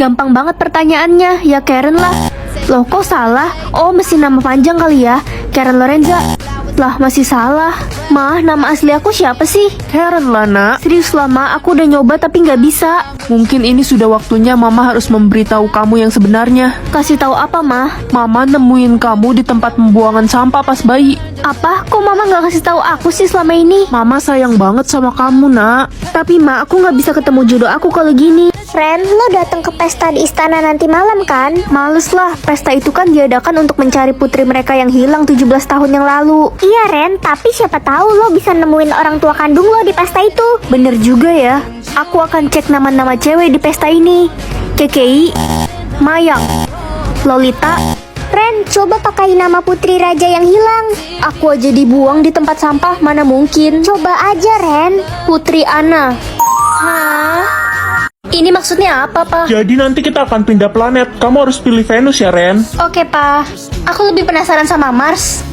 Gampang banget pertanyaannya, ya Karen lah. Loh kok salah? Oh mesti nama panjang kali ya, Karen Lorenza. Lah masih salah. Ma, nama asli aku siapa sih? Karen lah nak. Serius lah Ma, aku udah nyoba tapi nggak bisa. Mungkin ini sudah waktunya mama harus memberitahu kamu yang sebenarnya. Kasih tahu apa Ma? Mama nemuin kamu di tempat pembuangan sampah pas bayi. Apa? Kok Mama nggak kasih tahu aku sih selama ini? Mama sayang banget sama kamu nak. Tapi Ma, aku nggak bisa ketemu jodoh aku kalau gini. Ren, lo datang ke pesta di istana nanti malam kan? Males lah, pesta itu kan diadakan untuk mencari putri mereka yang hilang 17 tahun yang lalu. Iya Ren, tapi siapa tahu lo bisa nemuin orang tua kandung lo di pesta itu. Bener juga ya. Aku akan cek nama-nama cewek di pesta ini. KKI, Mayang, Lolita. Ren, coba pakai nama putri raja yang hilang. Aku aja dibuang di tempat sampah, mana mungkin. Coba aja Ren. Putri Ana. Hah? Ini maksudnya apa, Pa? Jadi nanti kita akan pindah planet. Kamu harus pilih Venus ya, Ren. Oke, Pa. Aku lebih penasaran sama Mars.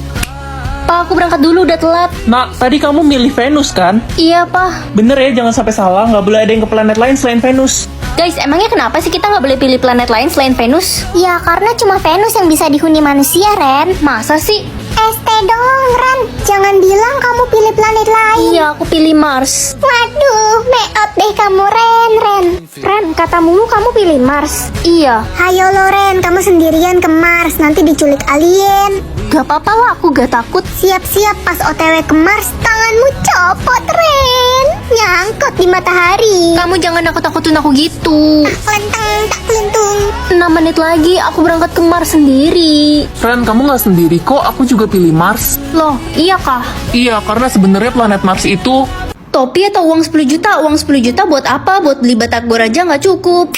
Pa, aku berangkat dulu, udah telat. Nak, tadi kamu milih Venus kan? Iya, Pa. Bener ya, jangan sampai salah. Nggak boleh ada yang ke planet lain selain Venus. Guys, emangnya kenapa sih kita nggak boleh pilih planet lain selain Venus? Ya, karena cuma Venus yang bisa dihuni manusia, Ren. Masa sih? dong, Ren. Jangan bilang kamu pilih planet lain. Iya, aku pilih Mars. Waduh, make up deh kamu, Ren. Ren, kata mulu kamu pilih Mars. Iya. Hayo lo, Ren. Kamu sendirian ke Mars. Nanti diculik alien. Gak apa-apa lah, aku gak takut. Siap-siap pas OTW ke Mars, tanganmu copot, Ren. Nyangkut di matahari. Kamu jangan nakut-nakutin aku gitu. Tak kelentung. 6 menit lagi, aku berangkat ke Mars sendiri. Ren, kamu nggak sendiri kok, aku juga pilih Mars. Loh, iya kah? Iya, karena sebenarnya planet Mars itu... Topi atau uang 10 juta? Uang 10 juta buat apa? Buat beli batagor aja nggak cukup.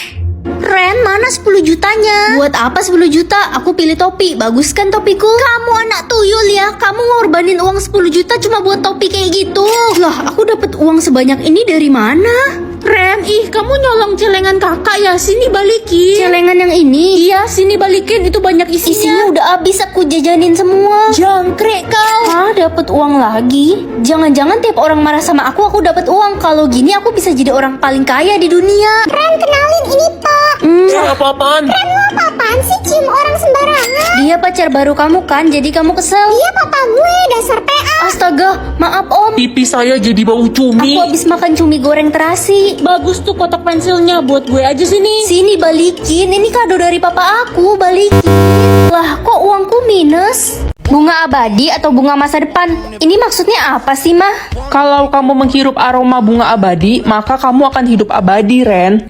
Ren, mana 10 jutanya? Buat apa 10 juta? Aku pilih topi. Bagus kan topiku? Kamu anak tuyul ya. Kamu ngorbanin uang 10 juta cuma buat topi kayak gitu. Lah, aku dapat uang sebanyak ini dari mana? Ren, kamu nyolong celengan kakak ya? Sini balikin. Celengan yang ini? Iya, sini balikin. Itu banyak isinya. Isinya udah habis, aku jajanin semua. Jangkrik kau. Hah, dapat uang lagi? Jangan-jangan tiap orang marah sama aku dapat uang. Kalau gini aku bisa jadi orang paling kaya di dunia. Ren, kenalin ini Pak. Apa-apaan? Ren, lo apa-apaan sih cium orang sembarangan? Dia pacar baru kamu kan, jadi kamu kesel. Iya papa gue, dasar PA. Astaga, maaf om. Pipi saya jadi bau cumi. Aku habis makan cumi goreng terasi. Bagus tuh kotak pensilnya, buat gue aja sini. Sini balikin, ini kado dari papa aku, balikin. Lah, kok uangku minus? Bunga abadi atau bunga masa depan? Ini maksudnya apa sih, Mah? Kalau kamu menghirup aroma bunga abadi, maka kamu akan hidup abadi, Ren.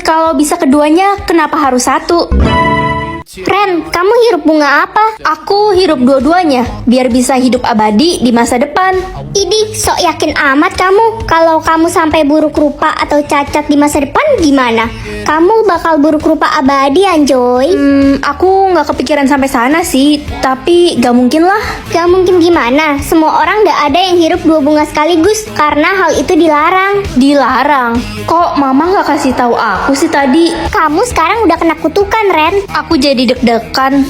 Kalau bisa keduanya, kenapa harus satu? Ren, kamu hirup bunga apa? Aku hirup dua-duanya, biar bisa hidup abadi di masa depan. Idih, sok yakin amat kamu. Kalau kamu sampai buruk rupa atau cacat di masa depan, gimana? Kamu bakal buruk rupa abadi, Anjoy. Aku nggak kepikiran sampai sana sih, tapi gak mungkin lah. Gak mungkin gimana? Semua orang gak ada yang hirup dua bunga sekaligus, karena hal itu dilarang. Dilarang? Kok mama nggak kasih tahu aku sih tadi? Kamu sekarang udah kena kutukan, Ren. Aku jadi deg-degan.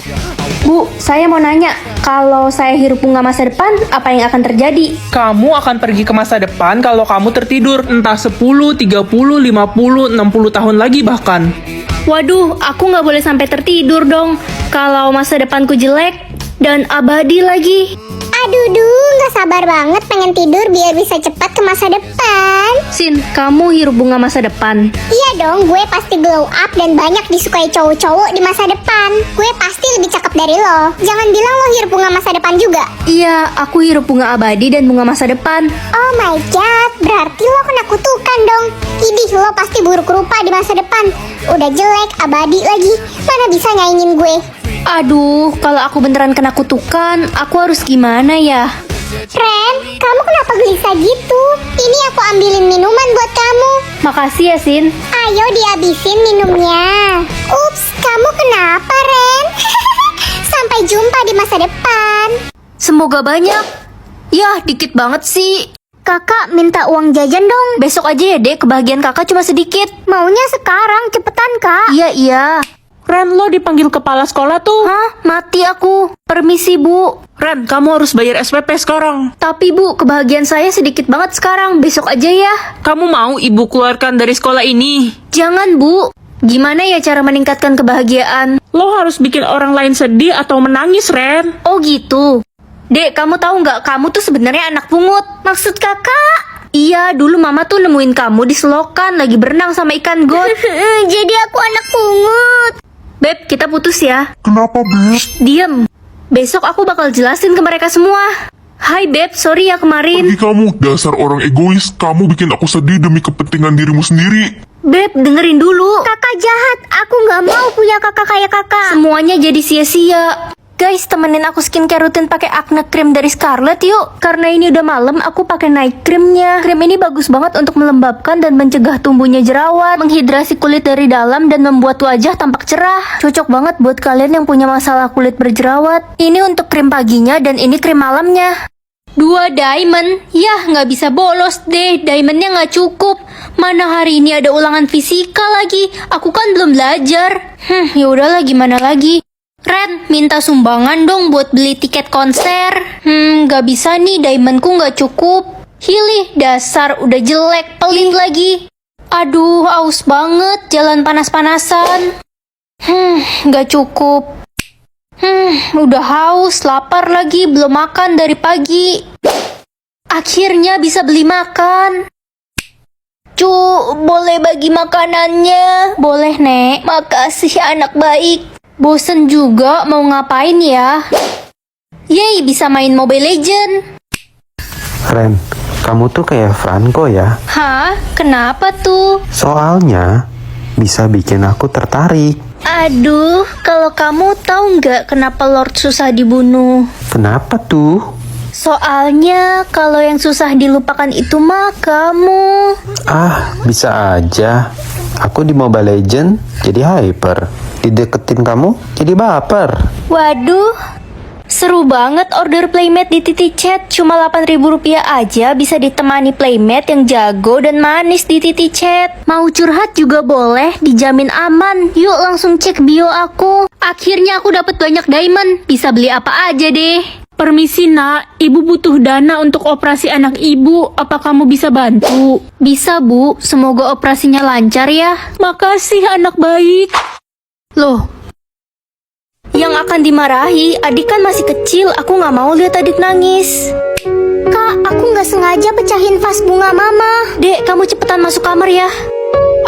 Bu, saya mau nanya, kalau saya hirup bunga masa depan, apa yang akan terjadi? Kamu akan pergi ke masa depan kalau kamu tertidur, entah 10, 30, 50, 60 tahun lagi bahkan. Waduh, aku nggak boleh sampai tertidur dong. Kalau masa depanku jelek dan abadi lagi. Aduh, nggak sabar banget pengen tidur biar bisa cepat ke masa depan. Sin, kamu hirup bunga masa depan? Iya dong, gue pasti glow up dan banyak disukai cowok-cowok di masa depan. Gue pasti lebih cakep dari lo. Jangan bilang lo hirup bunga masa depan juga. Iya, aku hirup bunga abadi dan bunga masa depan. Oh my god, berarti lo kena kutukan dong. Idih, lo pasti buruk rupa di masa depan. Udah jelek, abadi lagi. Mana bisa nyaingin gue? Aduh, kalau aku beneran kena kutukan, aku harus gimana ya? Ren, kamu kenapa gelisah gitu? Ini aku ambilin minuman buat kamu. Makasih ya, Sin. Ayo dihabisin minumnya. Ups, kamu kenapa, Ren? Sampai jumpa di masa depan. Semoga banyak. Yah, dikit banget sih. Kakak minta uang jajan dong. Besok aja ya, Dek. Kebahagiaan kakak cuma sedikit. Maunya sekarang, cepetan, Kak. Iya. Ren, lo dipanggil kepala sekolah tuh. Hah? Mati aku. Permisi, Bu. Ren, kamu harus bayar SPP sekarang. Tapi, Bu, kebahagiaan saya sedikit banget sekarang. Besok aja ya. Kamu mau ibu keluarkan dari sekolah ini? Jangan, Bu. Gimana ya cara meningkatkan kebahagiaan? Lo harus bikin orang lain sedih atau menangis, Ren. Oh gitu. Dek, kamu tahu nggak kamu tuh sebenarnya anak pungut? Maksud kakak? Iya, dulu mama tuh nemuin kamu di selokan lagi berenang sama ikan got. Jadi aku anak pungut. Beb, kita putus ya. Kenapa, Beb? Diem. Besok aku bakal jelasin ke mereka semua. Hai Beb, sorry ya kemarin. Pergi kamu, dasar orang egois. Kamu bikin aku sedih demi kepentingan dirimu sendiri. Beb, dengerin dulu. Kakak jahat, aku nggak mau punya kakak kayak kakak. Semuanya jadi sia-sia. Guys, temenin aku skincare rutin pakai acne cream dari Scarlett yuk. Karena ini udah malam, aku pakai night creamnya. Krim ini bagus banget untuk melembabkan dan mencegah tumbuhnya jerawat, menghidrasi kulit dari dalam dan membuat wajah tampak cerah. Cocok banget buat kalian yang punya masalah kulit berjerawat. Ini untuk krim paginya dan ini krim malamnya. 2 diamond, yah nggak bisa bolos deh, diamondnya nggak cukup. Mana hari ini ada ulangan fisika lagi, aku kan belum belajar. Yaudahlah gimana lagi. Ren, minta sumbangan dong buat beli tiket konser. Nggak bisa nih, diamondku nggak cukup. Hilih, dasar udah jelek, pelit lagi. Aduh, aus banget, jalan panas-panasan. Nggak cukup. Udah haus, lapar lagi, belum makan dari pagi. Akhirnya bisa beli makan. Cu, boleh bagi makanannya? Boleh, Nek. Makasih anak baik. Bosen juga, mau ngapain ya? Yeay, bisa main Mobile Legend. Ren, kamu tuh kayak Franco ya? Hah? Kenapa tuh? Soalnya bisa bikin aku tertarik. Aduh, kalau kamu tahu nggak kenapa Lord susah dibunuh? Kenapa tuh? Soalnya kalau yang susah dilupakan itu mah kamu. Ah, bisa aja. Aku di Mobile Legend jadi hyper. Dideketin kamu jadi baper. Waduh, seru banget order playmate di Titi Chat. Cuma 8.000 rupiah aja bisa ditemani playmate yang jago dan manis di Titi Chat. Mau curhat juga boleh, dijamin aman. Yuk langsung cek bio aku. Akhirnya aku dapat banyak diamond, bisa beli apa aja deh. Permisi nak, ibu butuh dana untuk operasi anak ibu. Apa kamu bisa bantu? Bisa bu, semoga operasinya lancar ya. Makasih anak baik. Loh, yang akan dimarahi, adik kan masih kecil, aku nggak mau lihat adik nangis. Kak, aku nggak sengaja pecahin vas bunga mama. Dek, kamu cepetan masuk kamar ya.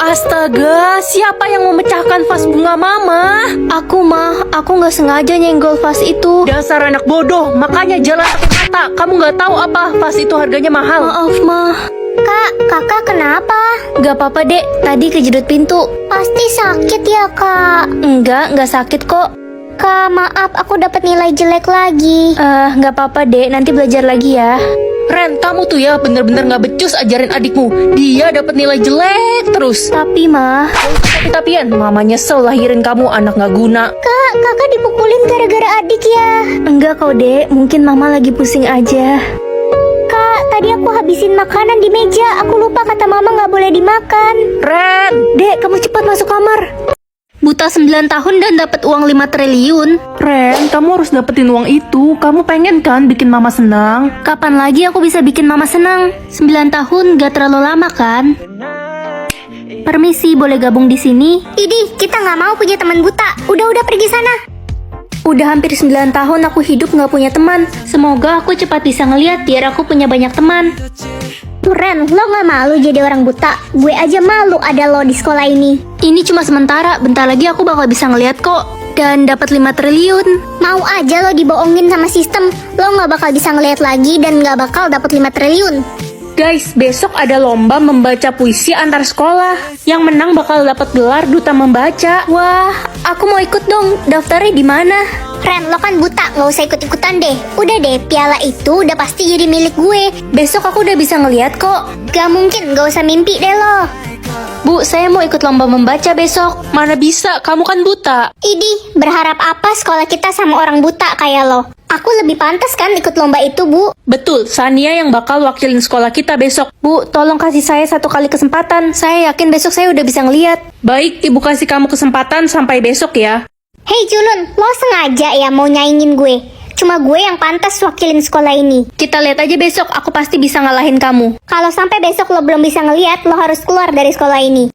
Astaga, siapa yang memecahkan vas bunga mama? Aku nggak sengaja nyenggol vas itu. Dasar anak bodoh, makanya jalan pakai mata. Kamu nggak tahu apa vas itu harganya mahal. Maaf, Ma. Kak, kakak kenapa? Gak apa-apa dek, tadi kejedot pintu. Pasti sakit ya kak? Enggak sakit kok. Kak, maaf aku dapat nilai jelek lagi. Gak apa-apa dek, nanti belajar lagi ya. Ren, kamu tuh ya bener-bener nggak becus ajarin adikmu. Dia dapat nilai jelek terus. Tapi mah, Tapi-tapian, mama nyesel lahirin kamu anak nggak guna. Kak, kakak dipukulin gara-gara adik ya? Enggak kok dek, mungkin mama lagi pusing aja. Kak, tadi aku habisin makanan di meja. Aku lupa kata mama nggak boleh dimakan. Ren, Dek, kamu cepat masuk kamar. Buta 9 tahun dan dapat uang 5 triliun. Ren, kamu harus dapetin uang itu. Kamu pengen kan bikin mama senang? Kapan lagi aku bisa bikin mama senang? 9 tahun gak terlalu lama kan? Permisi, boleh gabung di sini? Idih, kita nggak mau punya teman buta. Udah pergi sana. Udah hampir 9 tahun aku hidup nggak punya teman. Semoga aku cepat bisa ngeliat biar aku punya banyak teman. Ren, lo nggak malu jadi orang buta? Gue aja malu ada lo di sekolah ini. Ini cuma sementara, bentar lagi aku bakal bisa ngeliat kok. Dan dapat 5 triliun. Mau aja lo dibohongin sama sistem. Lo nggak bakal bisa ngeliat lagi dan nggak bakal dapat 5 triliun. Guys, besok ada lomba membaca puisi antar sekolah. Yang menang bakal dapat gelar duta membaca. Wah, aku mau ikut dong. Daftarnya di mana? Ren, lo kan buta, nggak usah ikut-ikutan deh. Udah deh, piala itu udah pasti jadi milik gue. Besok aku udah bisa ngeliat kok. Gak mungkin, nggak usah mimpi deh lo. Bu, saya mau ikut lomba membaca besok. Mana bisa, kamu kan buta. Idih, berharap apa sekolah kita sama orang buta kayak lo? Aku lebih pantas kan ikut lomba itu, Bu. Betul, Sania yang bakal wakilin sekolah kita besok. Bu, tolong kasih saya 1 kali kesempatan. Saya yakin besok saya udah bisa ngeliat. Baik, ibu kasih kamu kesempatan sampai besok ya. Hei Julun, lo sengaja ya mau nyaingin gue? Cuma gue yang pantas wakilin sekolah ini. Kita lihat aja besok, aku pasti bisa ngalahin kamu. Kalau sampai besok lo belum bisa ngeliat, lo harus keluar dari sekolah ini.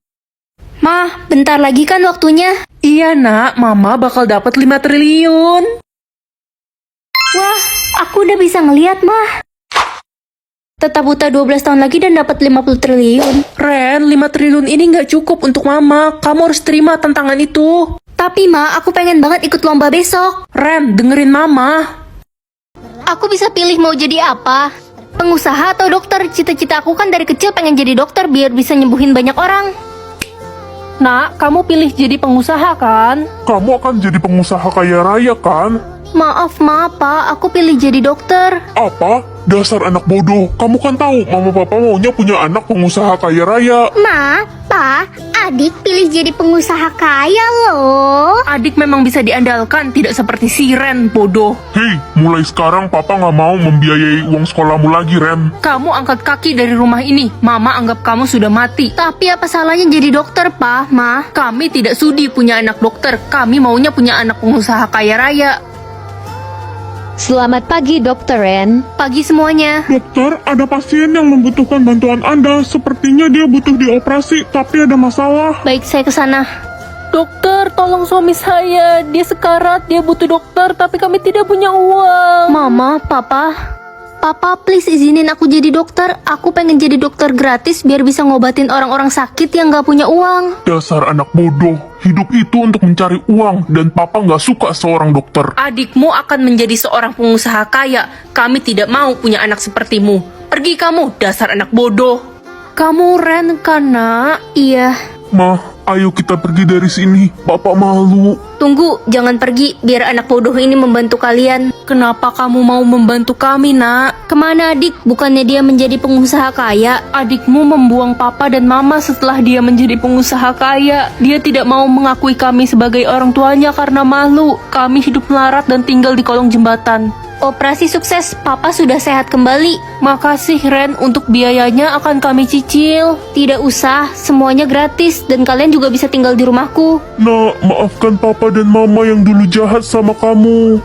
Mah, bentar lagi kan waktunya. Iya nak, mama bakal dapat 5 triliun. Wah, aku udah bisa ngeliat, Mah. Tetap buta 12 tahun lagi dan dapat 50 triliun. Ren, 5 triliun ini nggak cukup untuk mama. Kamu harus terima tantangan itu. Tapi, Ma, aku pengen banget ikut lomba besok. Ren, dengerin mama. Aku bisa pilih mau jadi apa? Pengusaha atau dokter? Cita-cita aku kan dari kecil pengen jadi dokter biar bisa nyembuhin banyak orang. Nak, kamu pilih jadi pengusaha kan? Kamu akan jadi pengusaha kaya raya kan? Maaf, Ma, Pa, aku pilih jadi dokter. Apa? Dasar anak bodoh. Kamu kan tahu mama papa maunya punya anak pengusaha kaya raya. Ma, Pa, adik pilih jadi pengusaha kaya loh. Adik memang bisa diandalkan, tidak seperti si Ren, bodoh. Hei, mulai sekarang papa nggak mau membiayai uang sekolahmu lagi, Ren. Kamu angkat kaki dari rumah ini. Mama anggap kamu sudah mati. Tapi apa salahnya jadi dokter, Pa, Ma? Kami tidak sudi punya anak dokter. Kami maunya punya anak pengusaha kaya raya. Selamat pagi, Dr. Ren. Pagi semuanya. Dokter, ada pasien yang membutuhkan bantuan Anda. Sepertinya dia butuh dioperasi, tapi ada masalah. Baik, saya ke sana. Dokter, tolong suami saya. Dia sekarat, dia butuh dokter, tapi kami tidak punya uang. Mama, Papa. Papa, please izinin aku jadi dokter. Aku pengen jadi dokter gratis biar bisa ngobatin orang-orang sakit yang gak punya uang. Dasar anak bodoh. Hidup itu untuk mencari uang, dan papa nggak suka seorang dokter. Adikmu akan menjadi seorang pengusaha kaya. Kami tidak mau punya anak sepertimu. Pergi kamu, dasar anak bodoh. Kamu Ren kan, nak? Iya. Ma, ayo kita pergi dari sini. Papa malu. Tunggu, jangan pergi biar anak bodoh ini membantu kalian. Kenapa kamu mau membantu kami, nak? Kemana adik? Bukannya dia menjadi pengusaha kaya? Adikmu membuang papa dan mama setelah dia menjadi pengusaha kaya. Dia tidak mau mengakui kami sebagai orang tuanya karena malu. Kami hidup melarat dan tinggal di kolong jembatan. Operasi sukses, Papa sudah sehat kembali. Makasih Ren, untuk biayanya akan kami cicil. Tidak usah, semuanya gratis dan kalian juga bisa tinggal di rumahku. Nak, maafkan papa dan mama yang dulu jahat sama kamu.